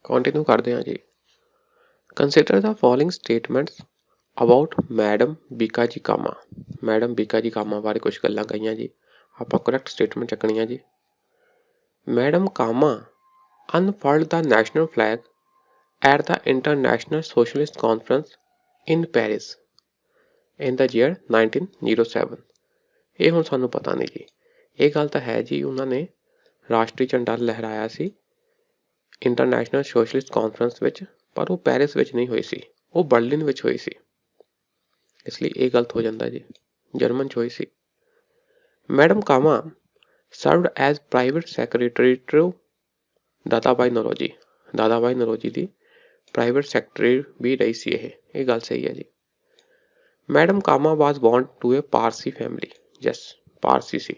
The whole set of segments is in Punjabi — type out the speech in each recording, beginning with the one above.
ਕੰਟੀਨਿਊ ਕਰਦੇ ਹਾਂ ਜੀ। Consider the following statements about madam Bhikaji Cama. Madam Bhikaji Cama ਬਾਰੇ ਕੁਝ ਗੱਲਾਂ ਕਹੀਆਂ ਜੀ। ਆਪਾਂ ਕਰੈਕਟ ਸਟੇਟਮੈਂਟ ਚੱਕਣੀਆਂ ਜੀ। Madam Cama unfurled the national flag at the International Socialist Conference in Paris in the year 1907। ਇਹ ਹੁਣ ਸਾਨੂੰ ਪਤਾ ਨਹੀਂ ਜੀ। ਇਹ ਗੱਲ ਤਾਂ ਹੈ ਜੀ, ਉਹਨਾਂ ਨੇ ਰਾਸ਼ਟਰੀ ਝੰਡਾ ਲਹਿਰਾਇਆ ਸੀ ਇੰਟਰਨੈਸ਼ਨਲ ਸੋਸ਼ਲਿਸਟ ਕਾਨਫਰੰਸ ਵਿੱਚ, ਪਰ ਉਹ ਪੈਰਿਸ ਵਿੱਚ ਨਹੀਂ ਹੋਈ ਸੀ, ਉਹ ਬਰਲਿਨ ਵਿੱਚ ਹੋਈ ਸੀ। ਇਸ ਲਈ ਇਹ ਗਲਤ ਹੋ ਜਾਂਦਾ ਜੀ, ਜਰਮਨ 'ਚ ਹੋਈ ਸੀ। Madam Cama served as private secretary to Dadabhai Naoroji. Dadabhai Naoroji ਦੀ ਪ੍ਰਾਈਵੇਟ ਸੈਕਟਰੀ ਵੀ ਰਹੀ ਸੀ ਇਹ ਗੱਲ ਸਹੀ ਹੈ ਜੀ। Madam Cama was born to a Parsi family. Yes, Parsi ਸੀ।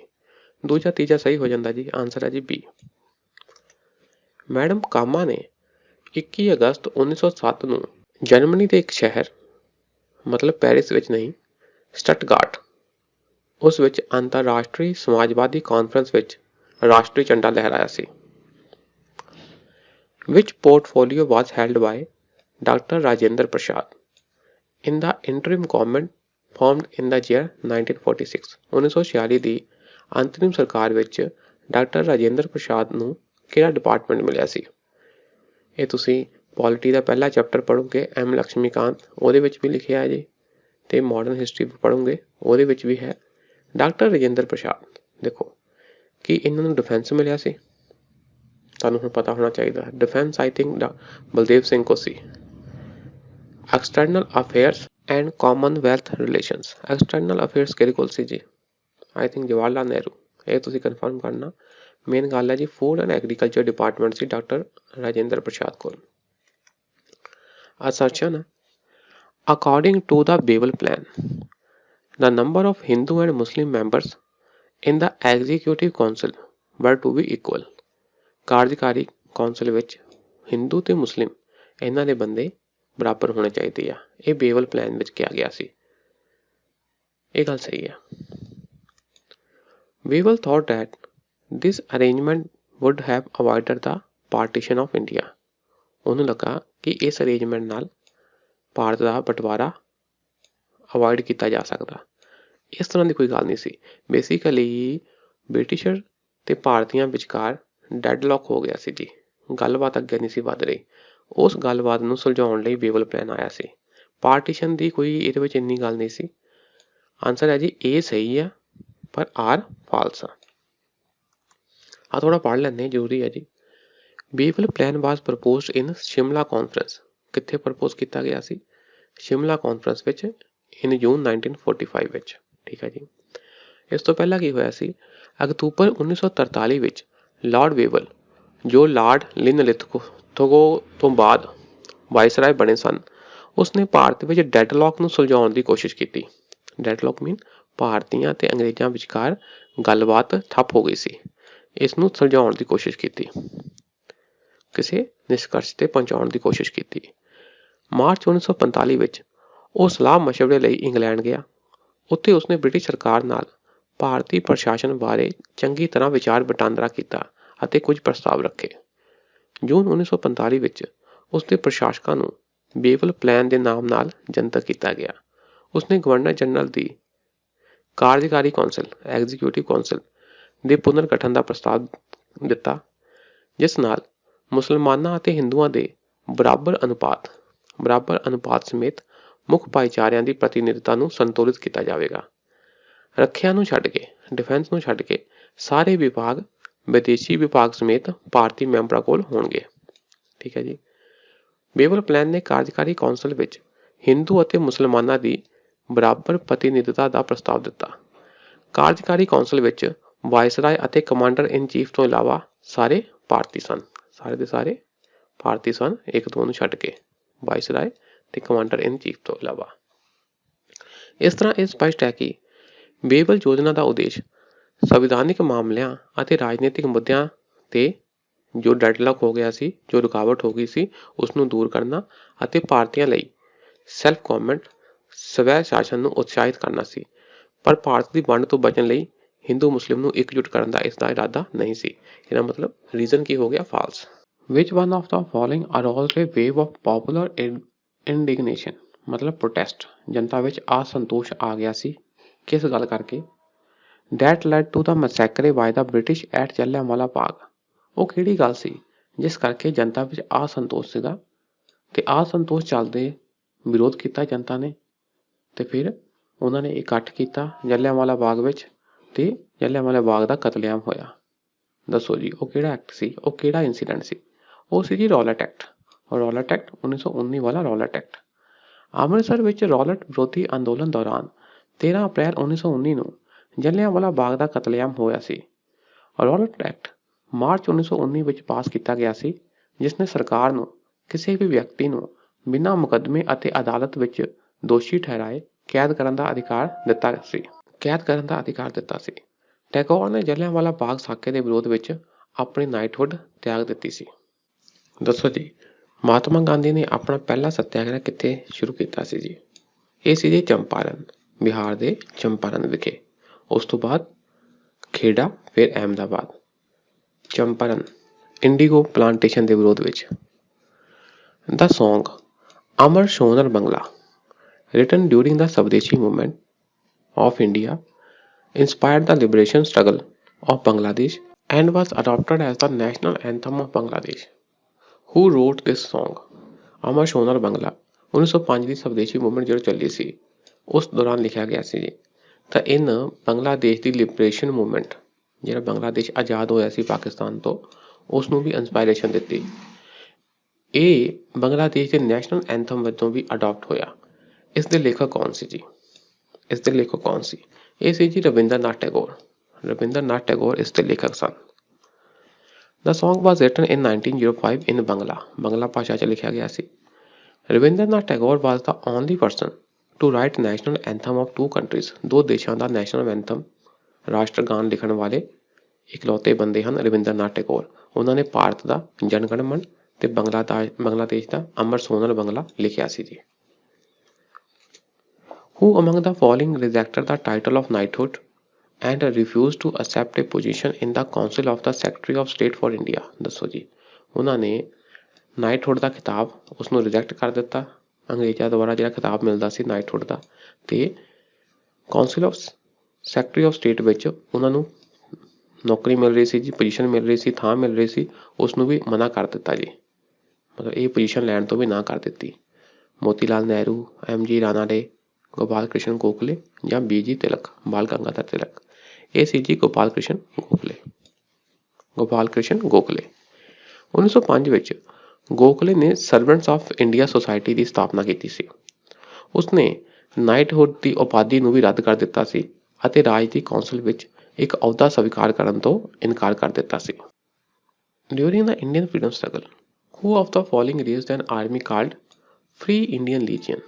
ਦੂਜਾ ਤੀਜਾ ਸਹੀ ਹੋ ਜਾਂਦਾ ਜੀ। ਆਨਸਰ ਹੈ ਜੀ ਬੀ। ਮੈਡਮ ਕਾਮਾ ਨੇ 21 ਅਗਸਤ 1907 ਨੂੰ ਜਰਮਨੀ ਦੇ ਇੱਕ ਸ਼ਹਿਰ, ਮਤਲਬ ਪੈਰਿਸ ਵਿੱਚ ਨਹੀਂ, ਸਟਟਗਾਰਟ, ਉਸ ਵਿੱਚ ਅੰਤਰਰਾਸ਼ਟਰੀ ਸਮਾਜਵਾਦੀ ਕਾਨਫਰੰਸ ਵਿੱਚ ਰਾਸ਼ਟਰੀ ਝੰਡਾ ਲਹਿਰਾਇਆ ਸੀ। Which portfolio was held by Dr. Rajendra Prasad in the interim government formed in the year 1946। 1946 ਦੀ ਅੰਤਰਿਮ ਸਰਕਾਰ ਵਿੱਚ ਡਾਕਟਰ ਰਾਜੇਂਦਰ ਪ੍ਰਸਾਦ ਨੂੰ ਕਿਹੜਾ ਡਿਪਾਰਟਮੈਂਟ ਮਿਲਿਆ ਸੀ? ਇਹ ਤੁਸੀਂ ਪੋਲਿਟੀ ਦਾ ਪਹਿਲਾ ਚੈਪਟਰ ਪੜ੍ਹੋਗੇ, ਐਮ ਲక్ష్ਮੀਕਾਂਤ, ਉਹਦੇ ਵਿੱਚ ਵੀ ਲਿਖਿਆ ਹੈ ਜੀ, ਅਤੇ ਮਾਡਰਨ ਹਿਸਟਰੀ ਪੜ੍ਹੋਗੇ ਉਹਦੇ ਵਿੱਚ ਵੀ ਹੈ। ਡਾਕਟਰ ਰਾਜੇਂਦਰ ਪ੍ਰਸਾਦ, ਦੇਖੋ ਕੀ ਇਹਨਾਂ ਨੂੰ ਡਿਫੈਂਸ ਮਿਲਿਆ ਸੀ? ਤੁਹਾਨੂੰ ਹੁਣ ਪਤਾ ਹੋਣਾ ਚਾਹੀਦਾ। Defence I think Baldev Singh ਕੋਸੀ। External affairs and Commonwealth relations. External affairs ਕਿਹਦੇ ਕੋਲ ਸੀ ਜੀ? I think Jawahar Lal Nehru. ਇਹ ਤੁਸੀਂ ਕਨਫਰਮ ਕਰਨਾ। ਮੇਨ ਗੱਲ ਹੈ ਜੀ, ਫੂਡ ਐਂਡ ਐਗਰੀਕਲਚਰ ਡਿਪਾਰਟਮੈਂਟ ਸੀ ਡਾਕਟਰ ਰਾਜੇਂਦਰ ਪ੍ਰਸਾਦ ਕੋਲ। Assertion, according to the Wavell plan the number of Hindu and Muslim members in the executive council were to be equal। ਕਾਰਜਕਾਰੀ ਕੌਂਸਲ ਵਿੱਚ ਹਿੰਦੂ ਤੇ ਮੁਸਲਿਮ ਇਹਨਾਂ ਦੇ ਬੰਦੇ ਬਰਾਬਰ ਹੋਣੇ ਚਾਹੀਦੇ ਆ। ਇਹ ਬੇਵਲ ਪਲਾਨ ਵਿੱਚ ਕਿਹਾ ਗਿਆ ਸੀ। ਇਹ ਗੱਲ ਸਹੀ ਆ। Wavell thought that this arrangement would have avoided the partition of India। ਉਹਨੂੰ ਲੱਗਾ ਕਿ ਇਸ ਅਰੇਂਜਮੈਂਟ ਨਾਲ ਭਾਰਤ ਦਾ ਬਟਵਾਰਾ ਅਵੋਇਡ ਕੀਤਾ ਜਾ ਸਕਦਾ। ਇਸ ਤਰ੍ਹਾਂ ਦੀ ਕੋਈ ਗੱਲ ਨਹੀਂ ਸੀ। ਬੇਸਿਕਲੀ ਬ੍ਰਿਟਿਸ਼ਰ ਤੇ ਭਾਰਤੀਆਂ ਵਿਚਕਾਰ ਡੈਡਲੌਕ ਹੋ ਗਿਆ ਸੀ ਜੀ, ਗੱਲਬਾਤ ਅੱਗੇ ਨਹੀਂ ਸੀ ਵੱਧ ਰਹੀ। ਉਸ ਗੱਲਬਾਤ ਨੂੰ ਸੁਲਝਾਉਣ ਲਈ ਬੇਵਲ ਪਲਾਨ ਆਇਆ ਸੀ। ਪਾਰਟੀਸ਼ਨ ਦੀ ਕੋਈ ਇਹਦੇ ਵਿੱਚ ਇੰਨੀ ਗੱਲ ਨਹੀਂ ਸੀ। ਆਨਸਰ ਹੈ ਜੀ ਏ ਸਹੀ ਆ, ਪਰ ਆਰ ਫਾਲਸ ਆ। ਥੋੜ੍ਹਾ ਪੜ੍ਹ ਲੈਂਦੇ, ਜ਼ਰੂਰੀ ਹੈ ਜੀ। ਬੇਵਲ ਪਲਾਨ ਵਾਜ਼ ਪ੍ਰਪੋਜ਼ਡ ਇਨ ਸ਼ਿਮਲਾ ਕਾਨਫਰੰਸ। ਕਿੱਥੇ ਪ੍ਰਪੋਜ਼ ਕੀਤਾ ਗਿਆ ਸੀ? ਸ਼ਿਮਲਾ ਕਾਨਫਰੰਸ ਵਿੱਚ ਇਨ ਜੂਨ 1945 ਵਿੱਚ। ਠੀਕ ਹੈ ਜੀ। ਇਸ ਤੋਂ ਪਹਿਲਾਂ ਕੀ ਹੋਇਆ ਸੀ? ਅਕਤੂਬਰ 1943 ਵਿੱਚ ਲਾਰਡ ਵੇਵਲ, ਜੋ ਲਾਰਡ ਲਿਨਲਿਥਗੋ ਤੋਂ ਬਾਅਦ ਵਾਇਸਰਾਏ ਬਣੇ ਸਨ, ਉਸਨੇ ਭਾਰਤ ਵਿੱਚ ਡੈਡਲੌਕ ਨੂੰ ਸੁਲਝਾਉਣ ਦੀ ਕੋਸ਼ਿਸ਼ ਕੀਤੀ। ਡੈਡਲੌਕ ਮੀਨ ਭਾਰਤੀਆਂ ਅਤੇ ਅੰਗਰੇਜ਼ਾਂ ਵਿਚਕਾਰ ਗੱਲਬਾਤ ਠੱਪ ਹੋ ਗਈ ਸੀ। ਇਸ ਨੂੰ ਸੁਲਝਾਉਣ ਦੀ ਕੋਸ਼ਿਸ਼ ਕੀਤੀ, ਕਿਸੇ ਨਿਸ਼ਕਰਸ਼ 'ਤੇ ਪਹੁੰਚਾਉਣ ਦੀ ਕੋਸ਼ਿਸ਼ ਕੀਤੀ। ਮਾਰਚ 1945 ਵਿੱਚ ਉਹ ਸਲਾਹ ਮਸ਼ਵਰੇ ਲਈ ਇੰਗਲੈਂਡ ਗਿਆ। ਉੱਥੇ ਉਸਨੇ ਬ੍ਰਿਟਿਸ਼ ਸਰਕਾਰ ਨਾਲ ਭਾਰਤੀ ਪ੍ਰਸ਼ਾਸਨ ਬਾਰੇ ਚੰਗੀ ਤਰ੍ਹਾਂ ਵਿਚਾਰ ਵਟਾਂਦਰਾ ਕੀਤਾ ਅਤੇ ਕੁਝ ਪ੍ਰਸਤਾਵ ਰੱਖੇ। ਜੂਨ 1945 ਵਿੱਚ ਉਸਦੇ ਪ੍ਰਸ਼ਾਸਕਾਂ ਨੂੰ ਬੇਵਲ ਪਲਾਨ ਦੇ ਨਾਮ ਨਾਲ ਜਨਤਕ ਕੀਤਾ ਗਿਆ। ਉਸਨੇ ਗਵਰਨਰ ਜਨਰਲ ਦੀ ਕਾਰਜਕਾਰੀ ਕੌਂਸਲ ਐਗਜ਼ੀਕਿਊਟਿਵ ਕੌਂਸਲ ਦੇ ਪੁਨਰ ਗਠਨ ਦਾ ਪ੍ਰਸਤਾਵ ਦਿੱਤਾ, ਜਿਸ ਨਾਲ ਮੁਸਲਮਾਨਾਂ ਅਤੇ ਹਿੰਦੂਆਂ ਦੇ ਬਰਾਬਰ ਅਨੁਪਾਤ ਸਮੇਤ ਮੁੱਖ ਭਾਈਚਾਰਿਆਂ ਦੀ ਪ੍ਰਤੀਨਿਧਤਾ ਨੂੰ ਸੰਤੁਲਿਤ ਕੀਤਾ ਜਾਵੇਗਾ। ਰੱਖਿਆ ਨੂੰ ਛੱਡ ਕੇ, ਡਿਫੈਂਸ ਨੂੰ ਛੱਡ ਕੇ ਸਾਰੇ ਵਿਭਾਗ ਵਿਦੇਸ਼ੀ ਵਿਭਾਗ ਸਮੇਤ ਭਾਰਤੀ ਮੈਂਬਰਾਂ ਕੋਲ ਹੋਣਗੇ। ਠੀਕ ਹੈ ਜੀ। ਬੇਵਲ ਪਲਾਨ ਨੇ ਕਾਰਜਕਾਰੀ ਕੌਂਸਲ ਵਿੱਚ ਹਿੰਦੂ ਅਤੇ ਮੁਸਲਮਾਨਾਂ ਦੀ ਬਰਾਬਰ ਪ੍ਰਤੀਨਿਧਤਾ ਦਾ ਪ੍ਰਸਤਾਵ ਦਿੱਤਾ। ਕਾਰਜਕਾਰੀ ਕੌਂਸਲ ਵਿੱਚ ਵਾਇਸਰਾਏ ਅਤੇ ਕਮਾਂਡਰ ਇਨ ਚੀਫ ਤੋਂ ਇਲਾਵਾ ਸਾਰੇ ਭਾਰਤੀ ਸਨ। ਸਾਰੇ ਦੇ ਸਾਰੇ ਭਾਰਤੀ ਸਨ, ਇੱਕ ਦੋ ਨੂੰ ਛੱਡ ਕੇ, ਵਾਇਸਰਾਏ ਤੇ ਕਮਾਂਡਰ ਇਨ ਚੀਫ ਤੋਂ ਇਲਾਵਾ। ਇਸ ਤਰ੍ਹਾਂ ਇਹ ਸਪਸ਼ਟ ਹੈ ਕਿ ਬੇਵਲ ਯੋਜਨਾ ਦਾ ਉਦੇਸ਼ ਸੰਵਿਧਾਨਿਕ ਮਾਮਲਿਆਂ ਅਤੇ ਰਾਜਨੀਤਿਕ ਮੁੱਦਿਆਂ 'ਤੇ ਜੋ ਡੈਡਲੌਕ ਹੋ ਗਿਆ ਸੀ, ਜੋ ਰੁਕਾਵਟ ਹੋ ਗਈ ਸੀ, ਉਸ ਨੂੰ ਦੂਰ ਕਰਨਾ ਅਤੇ ਭਾਰਤੀਆਂ ਲਈ ਸੈਲਫ ਗਵਰਨਮੈਂਟ ਸਵੈ ਸ਼ਾਸਨ ਨੂੰ ਉਤਸ਼ਾਹਿਤ ਕਰਨਾ ਸੀ। ਪਰ ਭਾਰਤ ਦੀ ਵੰਡ ਤੋਂ ਬਚਣ ਲਈ ਹਿੰਦੂ ਮੁਸਲਿਮ ਨੂੰ ਇਕਜੁੱਟ ਕਰਨ ਦਾ ਇਸ ਦਾ ਇਰਾਦਾ ਨਹੀਂ ਸੀ। ਇਹਦਾ ਮਤਲਬ ਰੀਜ਼ਨ ਕੀ ਹੋ ਗਿਆ? False. Which one of the following aroused a wave of popular indignation, मतलब प्रोटेस्ट, जनता विच असंतोष आ गया सी किस गल करके, that led to the massacre by the British at Jallianwala Bagh. ਉਹ ਕਿਹੜੀ ਗੱਲ ਸੀ ਜਿਸ ਕਰਕੇ ਜਨਤਾ ਵਿੱਚ ਅਸੰਤੋਸ਼ ਸੀਗਾ ਤੇ ਅਸੰਤੋਸ਼ ਚੱਲਦੇ ਵਿਰੋਧ ਕੀਤਾ ਜਨਤਾ ਨੇ ਤੇ ਫਿਰ ਉਹਨਾਂ ਨੇ ਇਕੱਠ ਕੀਤਾ ਜਲਿयांवाला ਬਾਗ ਵਿੱਚ ਤੇ ਜਲਿयांवाला ਬਾਗ ਦਾ ਕਤਲੇਆਮ ਹੋਇਆ। ਦੱਸੋ ਜੀ ਉਹ ਕਿਹੜਾ ਐਕਟ ਸੀ, ਉਹ ਕਿਹੜਾ ਇੰਸੀਡੈਂਟ ਸੀ? ਉਹ ਸੀ ਜੀ ਰੌਲਟ ਐਕਟ। ਰੌਲਟ ਐਕਟ 1919 ਵਾਲਾ ਰੌਲਟ ਐਕਟ। ਅੰਮ੍ਰਿਤਸਰ ਵਿੱਚ ਰੌਲਟ ਵਿਰੋਧੀ ਅੰਦੋਲਨ ਦੌਰਾਨ 13 ਅਪ੍ਰੈਲ 1919 ਨੂੰ ਜਲਿयांवाला ਬਾਗ ਦਾ ਕਤਲੇਆਮ ਹੋਇਆ ਸੀ। ਰੌਲਟ ਐਕਟ ਮਾਰਚ 1919 ਵਿੱਚ ਪਾਸ ਕੀਤਾ ਗਿਆ ਸੀ, ਜਿਸ ਨੇ ਸਰਕਾਰ ਨੂੰ ਕਿਸੇ ਵੀ ਵਿਅਕਤੀ ਨੂੰ ਬਿਨਾਂ ਮੁਕੱਦਮੇ ਅਤੇ ਅਦਾਲਤ ਵਿੱਚ ਦੋਸ਼ੀ ਠਹਿਰਾਏ ਕੈਦ ਕਰਨ ਦਾ ਅਧਿਕਾਰ ਦਿੱਤਾ ਸੀ। ਟੈਗੋਰ ਨੇ ਜਲਿयांवाला ਬਾਗ ਸਾਕੇ ਦੇ ਵਿਰੋਧ ਵਿੱਚ ਆਪਣੀ ਨਾਈਟਹੁੱਡ ਤਿਆਗ ਦਿੱਤੀ ਸੀ। ਦੱਸੋ ਜੀ ਮਹਾਤਮਾ ਗਾਂਧੀ ਨੇ ਆਪਣਾ ਪਹਿਲਾ ਸੱਤਿਆਗ੍ਰਹਿ ਕਿੱਥੇ ਸ਼ੁਰੂ ਕੀਤਾ ਸੀ ਜੀ? ਇਹ ਸੀ ਜੀ ਚੰਪਾਰਨ, ਬਿਹਾਰ ਦੇ ਚੰਪਾਰਨ ਵਿਖੇ। ਉਸ ਤੋਂ ਬਾਅਦ ਖੇੜਾ, ਫਿਰ ਅਹਿਮਦਾਬਾਦ। ਚੰਪਾਰਨ ਇੰਡੀਗੋ ਪਲਾਂਟੇਸ਼ਨ ਦੇ ਵਿਰੋਧ ਵਿੱਚ। The song Amar Sonar Bangla, written during the Swadeshi movement of India, inspired the liberation struggle of Bangladesh and was adopted as the national anthem of Bangladesh. Who wrote this song? ਅਮਰ ਸੋਨਰ ਬੰਗਲਾ 1905 ਦੀ ਸਵਦੇਸ਼ੀ ਮੂਵਮੈਂਟ ਜਦੋਂ ਚੱਲੀ ਸੀ ਉਸ ਦੌਰਾਨ ਲਿਖਿਆ ਗਿਆ ਸੀ ਜੀ। ਤਾਂ ਇਹਨ ਬੰਗਲਾਦੇਸ਼ ਦੀ ਲਿਬਰੇਸ਼ਨ ਮੂਵਮੈਂਟ, ਜਿਹੜਾ ਬੰਗਲਾਦੇਸ਼ ਆਜ਼ਾਦ ਹੋਇਆ ਸੀ ਪਾਕਿਸਤਾਨ ਤੋਂ, ਉਸ ਨੂੰ ਵੀ ਇੰਸਪਾਇਰੇਸ਼ਨ ਦਿੱਤੀ। ਇਹ ਬੰਗਲਾਦੇਸ਼ ਦੇ ਨੈਸ਼ਨਲ ਐਂਥਮ ਵਜੋਂ ਵੀ ਅਡਾਪਟ ਹੋਇਆ। ਇਸ ਦੇ ਲੇਖਕ ਕੌਣ ਸੀ ਜੀ? ਇਸ ਦੇ ਲੇਖਕ ਕੌਣ ਸੀ? ਇਹ ਸੀ ਜੀ ਰਵਿੰਦਰਨਾਥ ਟੈਗੋਰ। ਰਵਿੰਦਰਨਾਥ ਟੈਗੋਰ ਇਸ ਦੇ ਲੇਖਕ ਸਨ। The song was written in 1905 in Bangla, ਬੰਗਲਾ ਭਾਸ਼ਾ 'ਚ ਲਿਖਿਆ ਗਿਆ ਸੀ। Rabindranath Tagore was the only person to write national anthem of two countries, ਦੋ ਦੇਸ਼ਾਂ ਦਾ ਨੈਸ਼ਨਲ ਐਂਥਮ, ਰਾਸ਼ਟਰਗਾਨ ਲਿਖਣ ਵਾਲੇ ਇਕਲੌਤੇ ਬੰਦੇ ਹਨ ਰਵਿੰਦਰਨਾਥ ਟੈਗੋਰ। ਉਹਨਾਂ ਨੇ ਭਾਰਤ ਦਾ ਜਨਗਣ ਮਨ ਤੇ ਬੰਗਲਾਦੇਸ਼ ਦਾ ਅਮਰ ਸੋਨਰ ਬੰਗਲਾ ਲਿਖਿਆ ਸੀ ਜੀ। Who among the following rejected the title of knighthood and refused to accept a position in the Council of the Secretary of State for India? ਦੱਸੋ ਜੀ ਉਹਨਾਂ ਨੇ ਨਾਈਟਹੁੱਡ ਦਾ ਖਿਤਾਬ ਉਸਨੂੰ ਰਿਜੈਕਟ ਕਰ ਦਿੱਤਾ। ਅੰਗਰੇਜ਼ਾਂ ਦੁਆਰਾ ਜਿਹੜਾ ਖਿਤਾਬ ਮਿਲਦਾ ਸੀ ਨਾਈਟਹੁੱਡ ਦਾ, ਤੇ council of secretary of state ਵਿੱਚ ਉਹਨਾਂ ਨੂੰ ਨੌਕਰੀ ਮਿਲ ਰਹੀ ਸੀ ਜੀ, ਪੋਜੀਸ਼ਨ ਮਿਲ ਰਹੀ ਸੀ, ਥਾਂ ਮਿਲ ਰਹੀ ਸੀ, ਉਸਨੂੰ ਵੀ ਮਨਾ ਕਰ ਦਿੱਤਾ ਜੀ। ਮਤਲਬ ਇਹ ਪੋਜੀਸ਼ਨ ਲੈਣ ਤੋਂ ਵੀ ਨਾ ਕਰ ਦਿੱਤੀ। ਮੋਤੀਲਾਲ ਨਹਿਰੂ, MG ਰਾਣਾ ਡੇ, ਗੋਪਾਲ ਕ੍ਰਿਸ਼ਨ ਗੋਖਲੇ ਜਾਂ BG ਤਿਲਕ, ਬਾਲ ਗੰਗਾਧਰ ਤਿਲਕ। ਇਹ ਸੀ ਜੀ ਗੋਪਾਲ ਕ੍ਰਿਸ਼ਨ ਗੋਖਲੇ। 1905 ਵਿੱਚ ਗੋਖਲੇ ਨੇ ਸਰਵੈਂਟਸ ਆਫ ਇੰਡੀਆ ਸੁਸਾਇਟੀ ਦੀ ਸਥਾਪਨਾ ਕੀਤੀ ਸੀ। ਉਸਨੇ ਨਾਈਟਹੁੱਡ ਦੀ ਉਪਾਧੀ ਨੂੰ ਵੀ ਰੱਦ ਕਰ ਦਿੱਤਾ ਸੀ ਅਤੇ ਰਾਜ ਦੀ ਕੌਂਸਲ ਵਿੱਚ ਇੱਕ ਅਹੁਦਾ ਸਵੀਕਾਰ ਕਰਨ ਤੋਂ ਇਨਕਾਰ ਕਰ ਦਿੱਤਾ ਸੀ। During the Indian freedom struggle, who of the following raised an army called Free Indian Legion?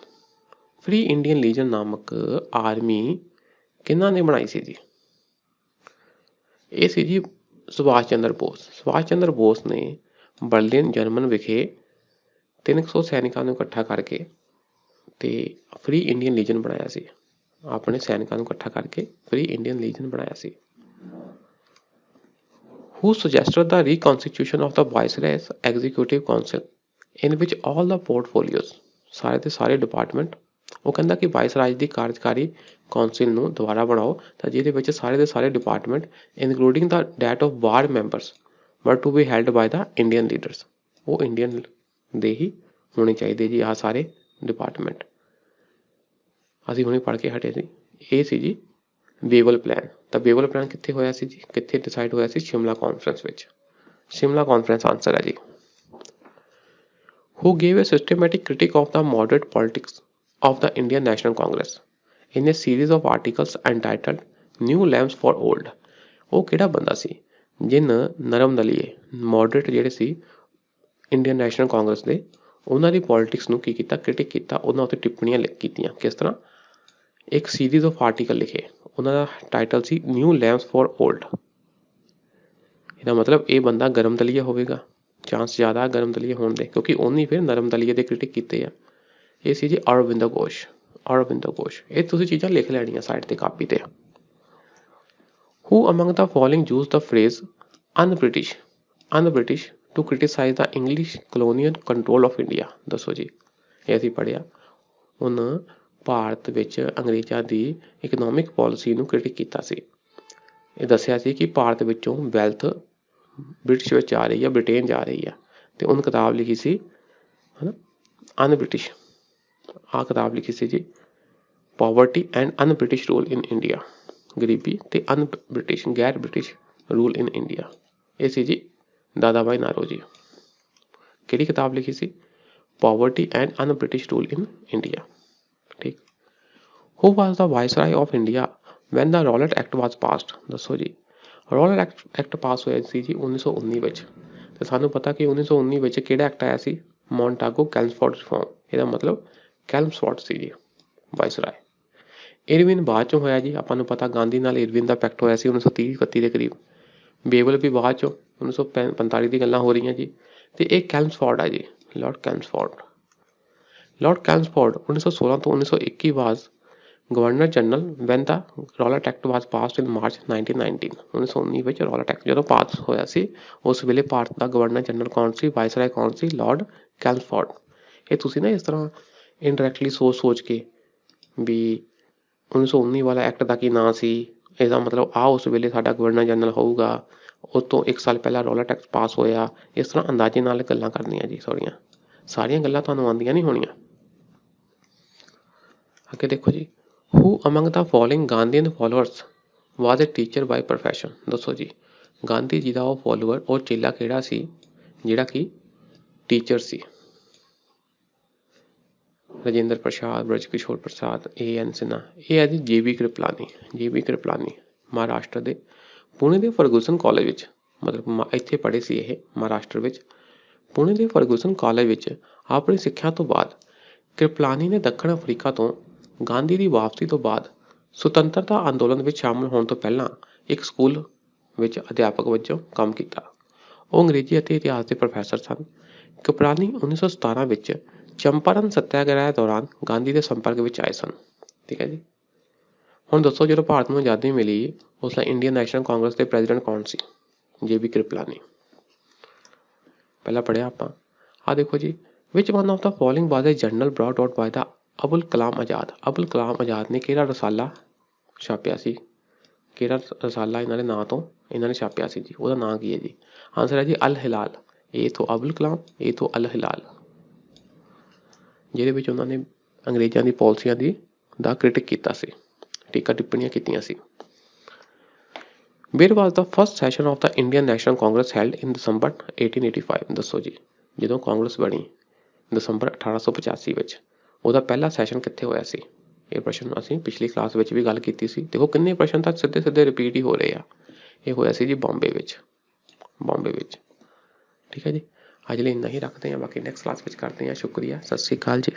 Free Indian Legion ਨਾਮਕ ਆਰਮੀ ਕਿਹਨਾਂ ਨੇ ਬਣਾਈ ਸੀ ਜੀ? ਇਹ ਸੀ ਜੀ ਸੁਭਾਸ਼ ਚੰਦਰ ਬੋਸ। ਸੁਭਾਸ਼ ਚੰਦਰ ਬੋਸ ਨੇ ਬਰਲਿਨ ਜਰਮਨ ਵਿਖੇ 300 ਸੈਨਿਕਾਂ ਨੂੰ ਇਕੱਠਾ ਕਰਕੇ ਤੇ ਫ੍ਰੀ ਇੰਡੀਅਨ ਲੀਜਨ ਬਣਾਇਆ ਸੀ। ਆਪਣੇ ਸੈਨਿਕਾਂ ਨੂੰ ਇਕੱਠਾ ਕਰਕੇ ਫ੍ਰੀ ਇੰਡੀਅਨ ਲੀਜਨ ਬਣਾਇਆ ਸੀ। Who suggested the reconstitution of the Viceroy's Executive Council in which all the portfolios, ਸਾਰੇ ਦੇ ਸਾਰੇ ਡਿਪਾਰਟਮੈਂਟ, ਉਹ ਕਹਿੰਦਾ ਕਿ ਵਾਇਸਰਾਜ ਦੀ ਕਾਰਜਕਾਰੀ ਕੌਂਸਿਲ ਨੂੰ ਦੁਬਾਰਾ ਬਣਾਓ ਤਾਂ ਜਿਹਦੇ ਵਿੱਚ ਸਾਰੇ ਦੇ ਸਾਰੇ department including the that of war members were to be held by the Indian leaders, ਉਹ ਇੰਡੀਅਨ ਦੇ ਹੀ ਹੋਣੇ ਚਾਹੀਦੇ ਜੀ। ਆਹ ਸਾਰੇ ਡਿਪਾਰਟਮੈਂਟ ਅਸੀਂ ਹੁਣੇ ਪੜ੍ਹ ਕੇ ਹਟੇ ਸੀ। ਇਹ ਸੀ ਜੀ ਬੇਵਲ ਪਲਾਨ। ਤਾਂ ਬੇਵਲ ਪਲਾਨ ਕਿੱਥੇ ਹੋਇਆ ਸੀ ਜੀ? ਕਿੱਥੇ ਡਿਸਾਈਡ ਹੋਇਆ ਸੀ? ਸ਼ਿਮਲਾ ਕਾਨਫਰੰਸ ਵਿੱਚ। ਸ਼ਿਮਲਾ ਕਾਨਫਰੰਸ ਆਨਸਰ ਹੈ ਜੀ। Who gave a systematic critique of the moderate politics of the Indian National Congress in a series of articles entitled New Lamps for Old? ਉਹ ਕਿਹੜਾ ਬੰਦਾ ਸੀ ਜਿਨ ਨਰਮ ਦਲੀਏ ਮੋਡਰੇਟ ਜਿਹੜੇ ਸੀ ਇੰਡੀਅਨ ਨੈਸ਼ਨਲ ਕਾਂਗਰਸ ਦੇ, ਉਹਨਾਂ ਦੀ ਪੋਲਿਟਿਕਸ ਨੂੰ ਕੀ ਕੀਤਾ? ਕ੍ਰਿਟਿਕ ਕੀਤਾ, ਉਹਨਾਂ ਉੱਤੇ ਟਿੱਪਣੀਆਂ ਕੀਤੀਆਂ। ਕਿਸ ਤਰ੍ਹਾਂ? ਇੱਕ ਸੀਰੀਜ਼ ਆਫ ਆਰਟੀਕਲ ਲਿਖੇ, ਉਹਨਾਂ ਦਾ ਟਾਈਟਲ ਸੀ ਨਿਊ ਲੈਂਪਸ ਫॉर ਓਲਡ। ਇਹਦਾ ਮਤਲਬ ਇਹ ਬੰਦਾ ਗਰਮ ਦਲੀਆ ਹੋਵੇਗਾ, ਚਾਂਸ ਜ਼ਿਆਦਾ ਗਰਮ ਦਲੀਏ ਹੋਣ ਦੇ, ਕਿਉਂਕਿ ਉਹਨੇ ਫਿਰ ਨਰਮ ਦਲੀਏ ਦੇ ਕ੍ਰਿਟਿਕ ਕੀਤੇ ਆ। ਇਹ ਸੀ ਜੀ ਅਰਵਿੰਦੋ ਘੋਸ਼। ਇਹ ਤੁਸੀਂ ਚੀਜ਼ਾਂ ਲਿਖ ਲੈਣੀਆਂ ਸਾਈਡ ਤੇ ਕਾਪੀ ਤੇ। Who among the following used the phrase un-British to criticise the English colonial control of India. दसो जी, ये असीं पढ़िया। उन ਭਾਰਤ ਵਿੱਚ ਅੰਗਰੇਜ਼ਾਂ ਦੀ ਇਕਨੋਮਿਕ ਪਾਲਿਸੀ ਨੂੰ ਕ੍ਰਿਟਿਕ ਕੀਤਾ ਸੀ। ਇਹ ਦੱਸਿਆ ਸੀ ਕਿ ਭਾਰਤ ਵਿੱਚੋਂ ਵੈਲਥ ਬ੍ਰਿਟਿਸ਼ ਵਿੱਚ ਜਾ ਰਹੀ ਹੈ, ਬ੍ਰਿਟੇਨ ਜਾ ਰਹੀ ਹੈ। ਅਤੇ ਉਹਨੇ ਕਿਤਾਬ ਲਿਖੀ ਸੀ ਹੈ ਨਾ ਅਨ ਬ੍ਰਿਟਿਸ਼, ਆਹ ਕਿਤਾਬ ਲਿਖੀ ਸੀ ਜੀ, poverty and an British rule in India, ਗਰੀਬੀ ਅਤੇ ਅਨ ਬ੍ਰਿਟਿਸ਼ ਗੈਰ ਬ੍ਰਿਟਿਸ਼ ਰੂਲ ਇਨ ਇੰਡੀਆ। ਇਹ ਸੀ ਜੀ ਦਾਦਾ ਭਾਈ ਨਾਰੋ ਜੀ। ਕਿਹੜੀ ਕਿਤਾਬ ਲਿਖੀ ਸੀ? Poverty and an British rule in India. ठीक। Who was the Viceroy of India when the Rowlatt Act was passed? ਦੱਸੋ ਜੀ। ਰੌਲਟ ਐਕਟ ਪਾਸ ਹੋਇਆ ਸੀ ਜੀ 1919 ਵਿੱਚ। ਤੇ ਸਾਨੂੰ ਪਤਾ ਕਿ 1919 ਵਿੱਚ ਕਿਹੜਾ ਐਕਟ ਆਇਆ ਸੀ? ਮੌਂਟਾਗੋ ਕੈਲਮਸਫੋਰਡ ਰਿਫਾਰਮ। ਇਹਦਾ ਮਤਲਬ ਕੈਲਮਸਫੋਰਡ ਸੀ ਜੀ ਵਾਇਸਰਾਏ। ਇਰਵਿਨ ਬਾਅਦ ਚੋਂ ਹੋਇਆ ਜੀ। ਆਪਾਂ ਨੂੰ ਪਤਾ ਗਾਂਧੀ ਨਾਲ ਇਰਵਿਨ ਦਾ ਪੈਕਟ ਹੋਇਆ ਸੀ 1930-31 ਦੇ ਕਰੀਬ। ਬੇਵਲ ਵੀ ਬਾਅਦ ਚੋਂ 1945 ਦੀ ਗੱਲਾਂ ਹੋ ਰਹੀਆਂ ਜੀ। ਤੇ ਇਹ ਕੈਲਮਸਫੋਰਡ ਆ ਜੀ, Lord ਕੈਲਮਸਫੋਰਡ। Lord Chelmsford 1916 to 1921 was Governor General when the Rowlatt Act was passed in March 1919। 1919 ਵਿੱਚ ਰੌਲਟ ਐਕਟ ਜਦੋਂ ਪਾਸ ਹੋਇਆ ਸੀ, ਉਸ ਵੇਲੇ ਭਾਰਤ ਦਾ ਗਵਰਨਰ ਜਨਰਲ ਕੌਣ ਸੀ? ਵਾਇਸਰਾਏ ਕੌਣ ਸੀ? ਲਾਰਡ ਕੈਲਮਸਫੋਰਡ। ਇਹ ਤੁਸੀਂ ਨਾ ਇਸ ਤਰ੍ਹਾਂ ਇਨਡਾਇਰੈਕਟਲੀ ਸੋਚ ਕੇ ਵੀ 1919 ਵਾਲਾ ਐਕਟ ਦਾ ਕੀ ਨਾਂ ਸੀ, ਇਹਦਾ ਮਤਲਬ ਆ ਉਸ ਵੇਲੇ ਸਾਡਾ ਗਵਰਨਰ ਜਨਰਲ ਹੋਊਗਾ, ਉਸ ਤੋਂ 1 ਸਾਲ ਪਹਿਲਾਂ ਰੌਲਟ ਐਕਟ ਪਾਸ ਹੋਇਆ, ਇਸ ਤਰ੍ਹਾਂ ਅੰਦਾਜ਼ੇ ਨਾਲ ਗੱਲਾਂ ਕਰਨੀਆਂ ਜੀ। ਸਾਰੀਆਂ ਗੱਲਾਂ ਤੁਹਾਨੂੰ ਆਉਂਦੀਆਂ ਨਹੀਂ ਹੋਣੀਆਂ। ਅੱਗੇ ਦੇਖੋ ਜੀ, who among the following Gandhian followers was a teacher by profession. ਦੱਸੋ ਜੀ, ਗਾਂਧੀ ਜੀ ਦਾ ਉਹ ਫੋਲੋਅਰ, ਉਹ ਚੇਲਾ ਕਿਹੜਾ ਸੀ ਜਿਹੜਾ ਕਿ ਟੀਚਰ ਸੀ? ਰਾਜਿੰਦਰ ਪ੍ਰਸਾਦ, ਬ੍ਰਜ ਕਿਸ਼ੋਰ ਪ੍ਰਸਾਦ, A.N. ਸਿਨਹਾ। ਇਹ ਹੈ ਜੀ J.B. ਕ੍ਰਿਪਲਾਨੀ। J.B. ਕ੍ਰਿਪਲਾਨੀ ਮਹਾਰਾਸ਼ਟਰ ਦੇ ਪੁਣੇ ਦੇ ਫਰਗੂਸਨ ਕਾਲਜ ਵਿੱਚ, ਮਤਲਬ ਇੱਥੇ ਪੜ੍ਹੇ ਸੀ ਇਹ ਮਹਾਰਾਸ਼ਟਰ ਵਿੱਚ। ਪੁਣੇ ਦੇ ਫਰਗੂਸਨ ਕਾਲਜ ਵਿੱਚ ਆਪਣੀ ਸਿੱਖਿਆ ਤੋਂ ਬਾਅਦ ਕ੍ਰਿਪਲਾਨੀ ਨੇ ਦੱਖਣ ਅਫਰੀਕਾ ਤੋਂ ਗਾਂਧੀ ਦੀ ਵਾਪਸੀ ਤੋਂ ਬਾਅਦ ਸੁਤੰਤਰਤਾ ਅੰਦੋਲਨ ਵਿੱਚ ਸ਼ਾਮਲ ਹੋਣ ਤੋਂ ਪਹਿਲਾਂ ਇੱਕ ਸਕੂਲ ਵਿੱਚ ਅਧਿਆਪਕ ਵਜੋਂ ਕੰਮ ਕੀਤਾ। ਉਹ ਅੰਗਰੇਜ਼ੀ ਅਤੇ ਇਤਿਹਾਸ ਦੇ ਪ੍ਰੋਫੈਸਰ ਸਨ। ਕ੍ਰਿਪਲਾਨੀ 1917 ਵਿੱਚ ਚੰਪਾਰਨ ਸੱਤਿਆਗ੍ਰਹਿ ਦੌਰਾਨ ਗਾਂਧੀ ਦੇ ਸੰਪਰਕ ਵਿੱਚ ਆਏ ਸਨ। ਠੀਕ ਹੈ ਜੀ। ਹੁਣ ਦੱਸੋ, ਜਦੋਂ ਭਾਰਤ ਨੂੰ ਆਜ਼ਾਦੀ ਮਿਲੀ ਉਸ ਦਾ ਇੰਡੀਅਨ ਨੈਸ਼ਨਲ ਕਾਂਗਰਸ ਦੇ ਪ੍ਰੈਜ਼ੀਡੈਂਟ ਕੌਣ ਸੀ? J.B. ਕ੍ਰਿਪਲਾਨੀ। ਪਹਿਲਾਂ ਪੜ੍ਹਿਆ ਆਪਾਂ। ਆਹ ਦੇਖੋ ਜੀ, which one of the following was a journal brought out by the Abul Kalam Azad. Abul Kalam Azad ਨੇ ਕਿਹੜਾ ਰਸਾਲਾ ਛਾਪਿਆ ਸੀ? ਕਿਹੜਾ ਰਸਾਲਾ ਇਹਨਾਂ ਦੇ ਨਾਂ ਤੋਂ ਇਹਨਾਂ ਨੇ ਛਾਪਿਆ ਸੀ ਜੀ? ਉਹਦਾ ਨਾਂ ਕੀ ਹੈ ਜੀ? ਆਨਸਰ ਹੈ ਜੀ ਅਲ ਹਿਲਾਲ। ਏ ਤੋਂ ਅਬੁਲ ਕਲਾਮ, ਏ ਤੋਂ ਅਲ ਹਿਲਾਲ, ਜਿਹਦੇ ਵਿੱਚ ਉਹਨਾਂ ਨੇ ਅੰਗਰੇਜ਼ਾਂ ਦੀ ਪਾਲਿਸੀਆਂ ਦਾ ਕ੍ਰਿਟਿਕ ਕੀਤਾ ਸੀ, ਟੀਕਾ ਟਿੱਪਣੀਆਂ ਕੀਤੀਆਂ ਸੀ। Where was the first session of the Indian National Congress held in December 1885। ਦੱਸੋ ਜੀ, ਜਦੋਂ ਕਾਂਗਰਸ ਬਣੀ ਦਸੰਬਰ 1885 ਵਿੱਚ, ਉਹਦਾ ਪਹਿਲਾ ਸੈਸ਼ਨ ਕਿੱਥੇ ਹੋਇਆ ਸੀ? ਇਹ ਪ੍ਰਸ਼ਨ ਅਸੀਂ ਪਿਛਲੀ ਕਲਾਸ ਵਿੱਚ ਵੀ ਗੱਲ ਕੀਤੀ ਸੀ। ਦੇਖੋ ਕਿੰਨੇ ਪ੍ਰਸ਼ਨ ਤਾਂ ਸਿੱਧੇ ਰਿਪੀਟ ਹੀ ਹੋ ਰਹੇ ਆ। ਇਹ ਹੋਇਆ ਸੀ ਜੀ ਬੰਬੇ ਵਿੱਚ। ਠੀਕ ਹੈ ਜੀ। ਅੱਜ ਲਈ ਇੰਨਾ ਹੀ ਰੱਖਦੇ ਹਾਂ, ਬਾਕੀ ਨੈਕਸਟ ਕਲਾਸ ਵਿੱਚ ਕਰਦੇ ਹਾਂ। ਸ਼ੁਕਰੀਆ, ਸਤਿ ਸ਼੍ਰੀ ਅਕਾਲ ਜੀ।